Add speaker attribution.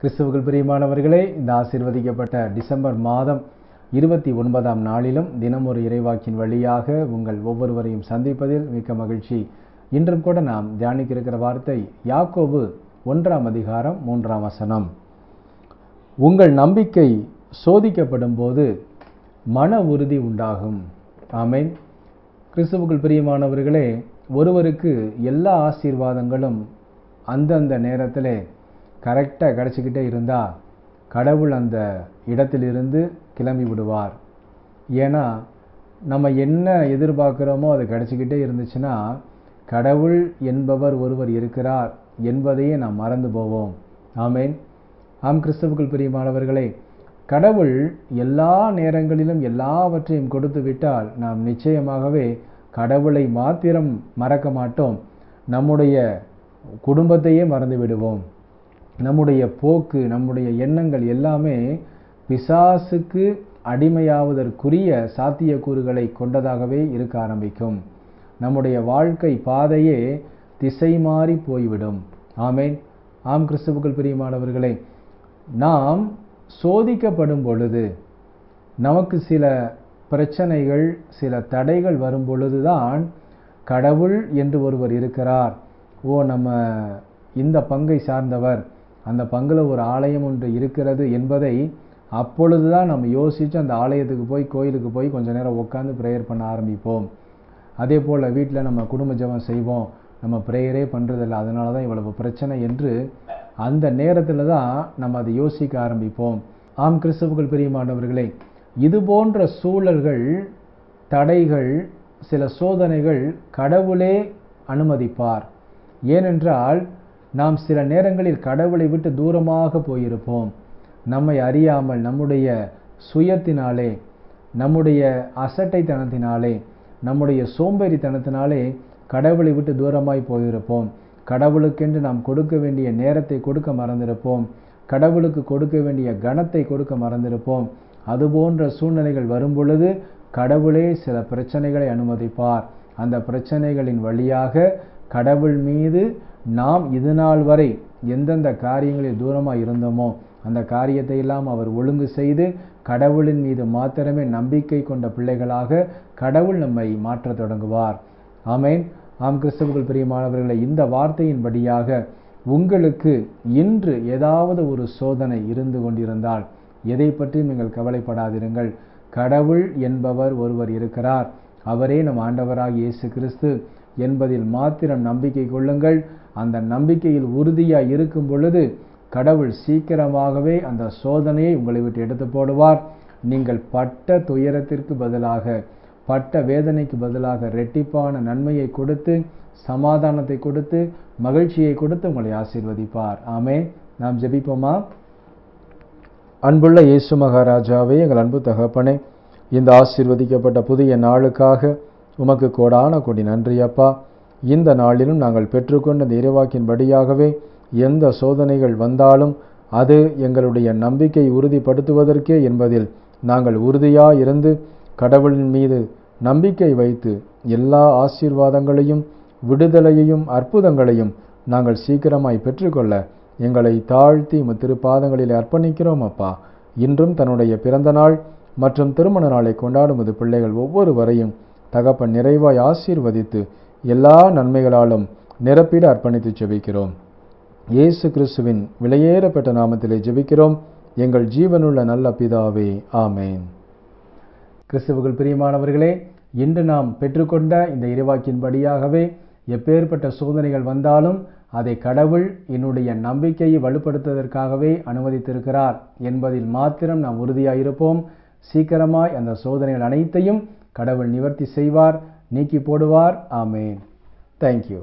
Speaker 1: கிறிஸ்துவுக்குள் பிரியமானவர்களே, இந்த ஆசீர்வதிக்கப்பட்ட டிசம்பர் மாதம் 29ஆம் நாளிலும் தினம் ஒரு இறைவாக்கின் வழியாக உங்கள் ஒவ்வொருவரையும் சந்திப்பதில் மிக்க மகிழ்ச்சி. இன்றும் கூட நாம் தியானிக்க இருக்கிற வார்த்தை யாக்கோபு 1ஆம் அதிகாரம் 3ஆம் வசனம். உங்கள் நம்பிக்கை சோதிக்கப்படும் போது மன உறுதி உண்டாகும். ஆமென். கிறிஸ்துவுக்குள் பிரியமானவர்களே, ஒருவருக்கு எல்லா ஆசீர்வாதங்களும் அந்தந்த நேரத்தில் கரெக்டாக கிடச்சிக்கிட்டே இருந்தால் கடவுள் அந்த இடத்திலிருந்து கிளம்பி விடுவார். ஏன்னா நம்ம என்ன எதிர்பார்க்குறோமோ அது கிடச்சிக்கிட்டே இருந்துச்சுன்னா கடவுள் என்பவர் ஒருவர் இருக்கிறார் என்பதையே நாம் மறந்து போவோம். ஆமென். ஆம், கிறிஸ்துவுக்குள் பிரியமானவர்களே, கடவுள் எல்லா நேரங்களிலும் எல்லாவற்றையும் கொடுத்து விட்டால் நாம் நிச்சயமாகவே கடவுளை மாத்திரம் மறக்க மாட்டோம், நம்முடைய குடும்பத்தையே மறந்து விடுவோம். நம்முடைய போக்கு, நம்முடைய எண்ணங்கள் எல்லாமே பிசாசுக்கு அடிமையாவதற்குரிய சாத்தியக்கூறுகளை கொண்டதாகவே இருக்க ஆரம்பிக்கும். நம்முடைய வாழ்க்கை பாதையே திசை மாறி போய்விடும். ஆமென். ஆம், கிறிஸ்துவுக்குள் பிரியமானவர்களே, நாம் சோதிக்கப்படும் பொழுது, நமக்கு சில பிரச்சனைகள், சில தடைகள் வரும் பொழுதுதான் கடவுள் என்று ஒருவர் இருக்கிறார், நம்ம இந்த பங்கை சார்ந்தவர், அந்த பங்கில் ஒரு ஆலயம் ஒன்று இருக்கிறது என்பதை அப்பொழுதுதான் நம்ம யோசித்து அந்த ஆலயத்துக்கு போய், கோயிலுக்கு போய் கொஞ்ச நேரம் உட்காந்து ப்ரேயர் பண்ண ஆரம்பிப்போம். அதே போல் வீட்டில் நம்ம குடும்ப ஜெபம் செய்வோம், நம்ம ப்ரேயரே பண்ணுறதில்லை, அதனால தான் இவ்வளவு பிரச்சனை என்று அந்த நேரத்தில் தான் நம்ம அதை யோசிக்க ஆரம்பிப்போம். ஆம், கிறிஸ்துவுக்குள் பிரியமானவர்களே, இது போன்ற சூழல்கள், தடைகள், சில சோதனைகள் கடவுளே அனுமதிப்பார். ஏனென்றால் நாம் சில நேரங்களில் கடவுளை விட்டு தூரமாக போயிருப்போம். நம்மை அறியாமல், நம்முடைய சுயத்தினாலே, நம்முடைய அசட்டைத்தனத்தினாலே, நம்முடைய சோம்பேறித்தனத்தினாலே கடவுளை விட்டு தூரமாய் போயிருப்போம். கடவுளுக்கென்று நாம் கொடுக்க வேண்டிய நேரத்தை கொடுக்க மறந்திருப்போம். கடவுளுக்கு கொடுக்க வேண்டிய கனத்தை கொடுக்க மறந்திருப்போம். அதுபோன்ற சூழ்நிலைகள் வரும் பொழுது கடவுளே சில பிரச்சனைகளை அனுமதிப்பார். அந்த பிரச்சனைகளின் வழியாக கடவுள் மீது நாம் இது நாள் வரை எந்தெந்த காரியங்களில் தூரமாக இருந்தோமோ அந்த காரியத்தை எல்லாம் அவர் ஒழுங்கு செய்து கடவுளின் மீது மாத்திரமே நம்பிக்கை கொண்ட பிள்ளைகளாக கடவுள் நம்மை மாற்றத் தொடங்குவார். ஆமென். ஆம், கிறிஸ்துவுக்குள் பிரியமானவர்களை, இந்த வார்த்தையின்படியாக உங்களுக்கு இன்று ஏதாவது ஒரு சோதனை இருந்து கொண்டிருந்தால் எதை பற்றியும் நீங்கள் கவலைப்படாதிருங்கள். கடவுள் என்பவர் ஒருவர் இருக்கிறார், அவரே நம் ஆண்டவராகிய இயேசு கிறிஸ்து என்பதில் மாத்திரம் நம்பிக்கை கொள்ளுங்கள். அந்த நம்பிக்கையில் உறுதியாக இருக்கும் பொழுது கடவுள் சீக்கிரமாகவே அந்த சோதனையை உங்களை விட்டு எடுத்து போடுவார். நீங்கள் பட்ட துயரத்திற்கு பதிலாக, பட்ட வேதனைக்கு பதிலாக ரெட்டிப்பான நன்மையை கொடுத்து, சமாதானத்தை கொடுத்து, மகிழ்ச்சியை கொடுத்து உங்களை ஆசீர்வதிப்பார். ஆமென். நாம் ஜெபிப்போமா? அன்புள்ள இயேசு மகாராஜாவே, எங்கள் அன்பு தகப்பனே, இந்த ஆசீர்வதிக்கப்பட்ட புதிய நாளுக்காக உமக்கு கோடான கோடி நன்றி அப்பா. இந்த நாளிலும் நாங்கள் பெற்றுக்கொண்ட இந்த இறைவாக்கின்படியாகவே எந்த சோதனைகள் வந்தாலும் அது எங்களுடைய நம்பிக்கை உறுதிப்படுத்துவதற்கே என்பதில் நாங்கள் உறுதியாக இருந்து கடவுளின் மீது நம்பிக்கை வைத்து எல்லா ஆசீர்வாதங்களையும், விடுதலையையும், அற்புதங்களையும் நாங்கள் சீக்கிரமாய் பெற்றுக்கொள்ள எங்களை தாழ்த்தி திருப்பாதங்களில் அர்ப்பணிக்கிறோம் அப்பா. இன்றும் தன்னுடைய பிறந்த நாள் மற்றும் திருமண நாளை கொண்டாடும் பிள்ளைகள் ஒவ்வொருவரையும் தகப்பன் நிறைவாய் ஆசீர்வதித்து எல்லா நன்மைகளாலும் நிரப்பிட அர்ப்பணித்து ஜெபிக்கிறோம். இயேசு கிறிஸ்துவின் விலையேறப்பட்ட நாமத்திலே ஜெபிக்கிறோம் எங்கள் ஜீவனுள்ள நல்ல பிதாவே. ஆமேன். கிறிஸ்துவுக்குள் பிரியமானவர்களே, இன்று நாம் பெற்றுக்கொண்ட இந்த இறைவாக்கின்படியாகவே எப்பேற்பட்ட சோதனைகள் வந்தாலும் அதை கடவுள் என்னுடைய நம்பிக்கையை வலுப்படுத்துவதற்காகவே அனுமதித்திருக்கிறார் என்பதில் மாத்திரம் நாம் உறுதியாயிருப்போம். சீக்கிரமாய் அந்த சோதனைகள் அனைத்தையும் கடவுள் நிவர்த்தி செய்வார், நீக்கி போடுவார். ஆமேன். தேங்க்யூ.